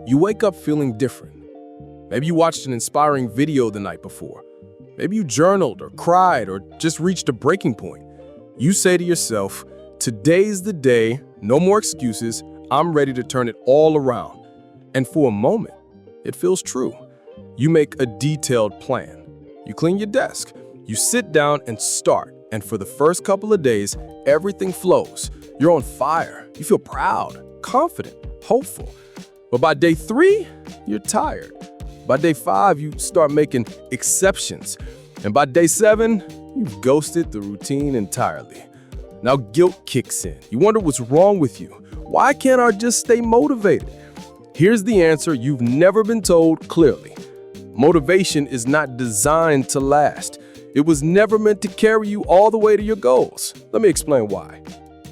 You wake up feeling different. Maybe you watched an inspiring video the night before. Maybe you journaled or cried or just reached a breaking point. You say to yourself, today's the day, no more excuses, I'm ready to turn it all around. And for a moment, it feels true. You make a detailed plan. You clean your desk. You sit down and start. And for the first couple of days, everything flows. You're on fire. You feel proud, confident, hopeful. But by day 3, you're tired. By day 5, you start making exceptions. And by day 7, you've ghosted the routine entirely. Now guilt kicks in. You wonder what's wrong with you. Why can't I just stay motivated? Here's the answer you've never been told clearly. Motivation is not designed to last. It was never meant to carry you all the way to your goals. Let me explain why.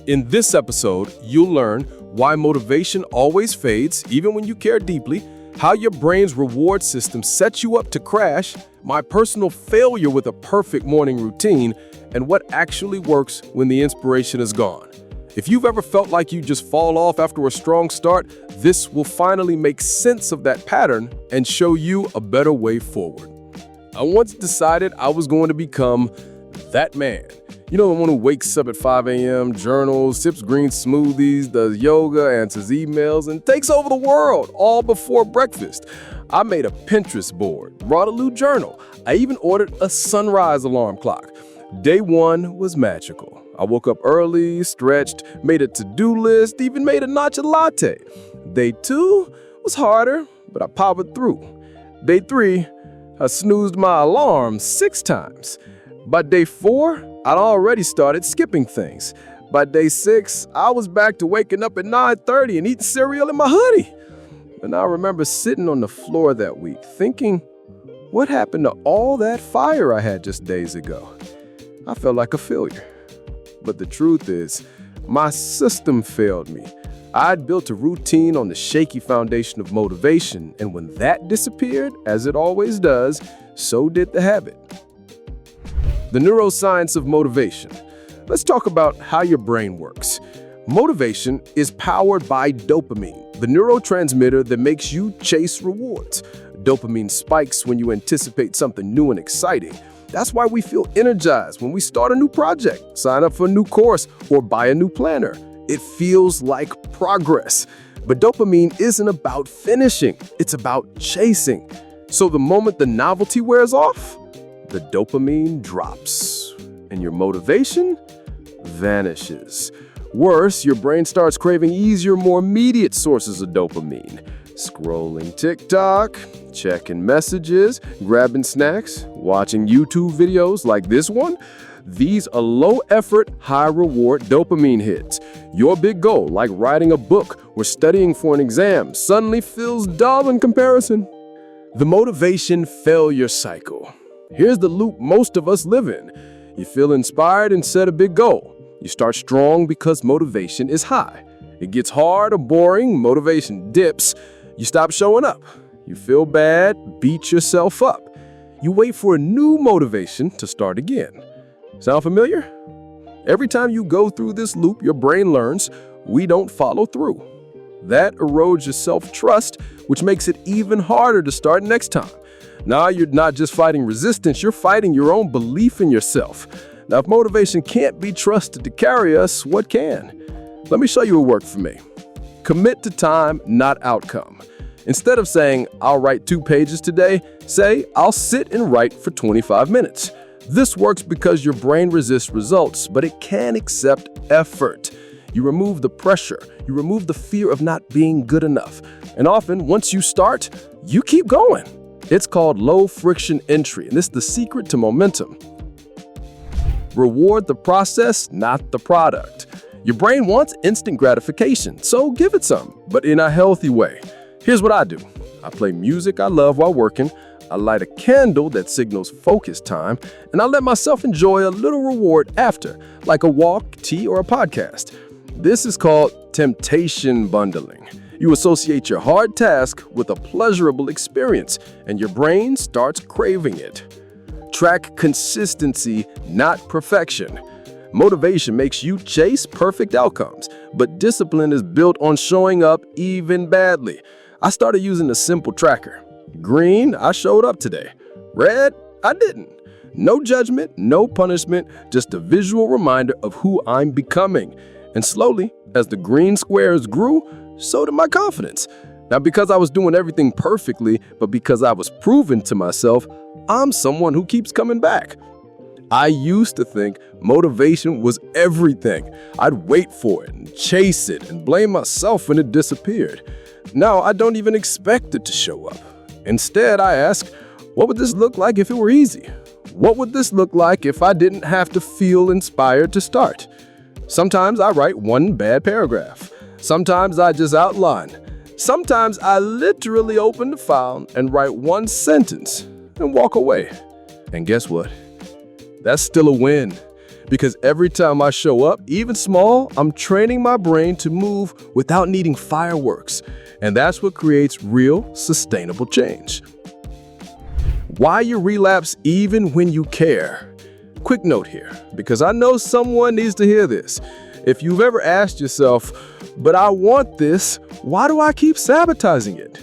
In this episode, you'll learn why motivation always fades, even when you care deeply, how your brain's reward system sets you up to crash, my personal failure with a perfect morning routine, and what actually works when the inspiration is gone. If you've ever felt like you just fall off after a strong start, this will finally make sense of that pattern and show you a better way forward. I once decided I was going to become that man. You know, the one who wakes up at 5 a.m., journals, sips green smoothies, does yoga, answers emails, and takes over the world, all before breakfast. I made a Pinterest board, brought a new journal. I even ordered a sunrise alarm clock. Day 1 was magical. I woke up early, stretched, made a to-do list, even made a matcha latte. Day 2 was harder, but I powered through. Day 3, I snoozed my alarm 6 times. By day 4, I'd already started skipping things. By day 6, I was back to waking up at 9:30 and eating cereal in my hoodie. And I remember sitting on the floor that week thinking, what happened to all that fire I had just days ago? I felt like a failure. But the truth is, my system failed me. I'd built a routine on the shaky foundation of motivation, and when that disappeared, as it always does, so did the habit. The neuroscience of motivation. Let's talk about how your brain works. Motivation is powered by dopamine, the neurotransmitter that makes you chase rewards. Dopamine spikes when you anticipate something new and exciting. That's why we feel energized when we start a new project, sign up for a new course, or buy a new planner. It feels like progress. But dopamine isn't about finishing, it's about chasing. So the moment the novelty wears off, the dopamine drops, and your motivation vanishes. Worse, your brain starts craving easier, more immediate sources of dopamine. Scrolling TikTok, checking messages, grabbing snacks, watching YouTube videos like this one. These are low-effort, high-reward dopamine hits. Your big goal, like writing a book or studying for an exam, suddenly feels dull in comparison. The motivation failure cycle. Here's the loop most of us live in. You feel inspired and set a big goal. You start strong because motivation is high. It gets hard or boring, motivation dips. You stop showing up. You feel bad, beat yourself up. You wait for a new motivation to start again. Sound familiar? Every time you go through this loop, your brain learns we don't follow through. That erodes your self-trust, which makes it even harder to start next time. Now you're not just fighting resistance, you're fighting your own belief in yourself. Now, if motivation can't be trusted to carry us, what can? Let me show you what worked for me. Commit to time, not outcome. Instead of saying, I'll write 2 pages today, say, I'll sit and write for 25 minutes. This works because your brain resists results, but it can accept effort. You remove the pressure. You remove the fear of not being good enough. And often, once you start, you keep going. It's called low-friction entry, and it's the secret to momentum. Reward the process, not the product. Your brain wants instant gratification, so give it some, but in a healthy way. Here's what I do. I play music I love while working, I light a candle that signals focus time, and I let myself enjoy a little reward after, like a walk, tea, or a podcast. This is called temptation bundling. You associate your hard task with a pleasurable experience, and your brain starts craving it. Track consistency, not perfection. Motivation makes you chase perfect outcomes, but discipline is built on showing up even badly. I started using a simple tracker. Green, I showed up today. Red, I didn't. No judgment, no punishment, just a visual reminder of who I'm becoming. And slowly, as the green squares grew, so did my confidence. Not because I was doing everything perfectly, but because I was proving to myself, I'm someone who keeps coming back. I used to think motivation was everything. I'd wait for it and chase it and blame myself when it disappeared. Now I don't even expect it to show up. Instead, I ask, what would this look like if it were easy? What would this look like if I didn't have to feel inspired to start? Sometimes I write one bad paragraph. Sometimes I just outline. Sometimes I literally open the file and write one sentence and walk away. And guess what? That's still a win. Because every time I show up, even small, I'm training my brain to move without needing fireworks. And that's what creates real, sustainable change. Why you relapse even when you care? Quick note here, because I know someone needs to hear this. If you've ever asked yourself, but I want this, why do I keep sabotaging it?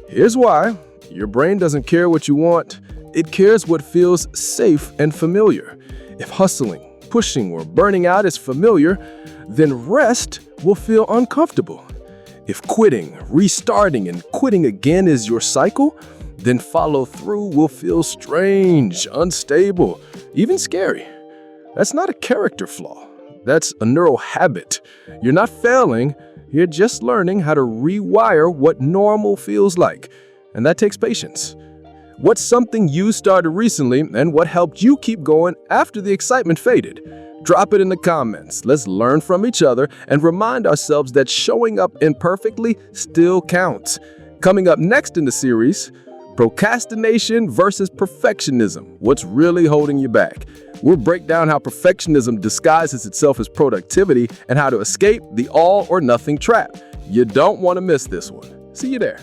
Here's why. Your brain doesn't care what you want. It cares what feels safe and familiar. If hustling, pushing, or burning out is familiar, then rest will feel uncomfortable. If quitting, restarting, and quitting again is your cycle, then follow through will feel strange, unstable, even scary. That's not a character flaw. That's a neural habit. You're not failing, you're just learning how to rewire what normal feels like. And that takes patience. What's something you started recently and what helped you keep going after the excitement faded? Drop it in the comments. Let's learn from each other and remind ourselves that showing up imperfectly still counts. Coming up next in the series, procrastination versus perfectionism. What's really holding you back? We'll break down how perfectionism disguises itself as productivity and how to escape the all or nothing trap. You don't want to miss this one. See you there.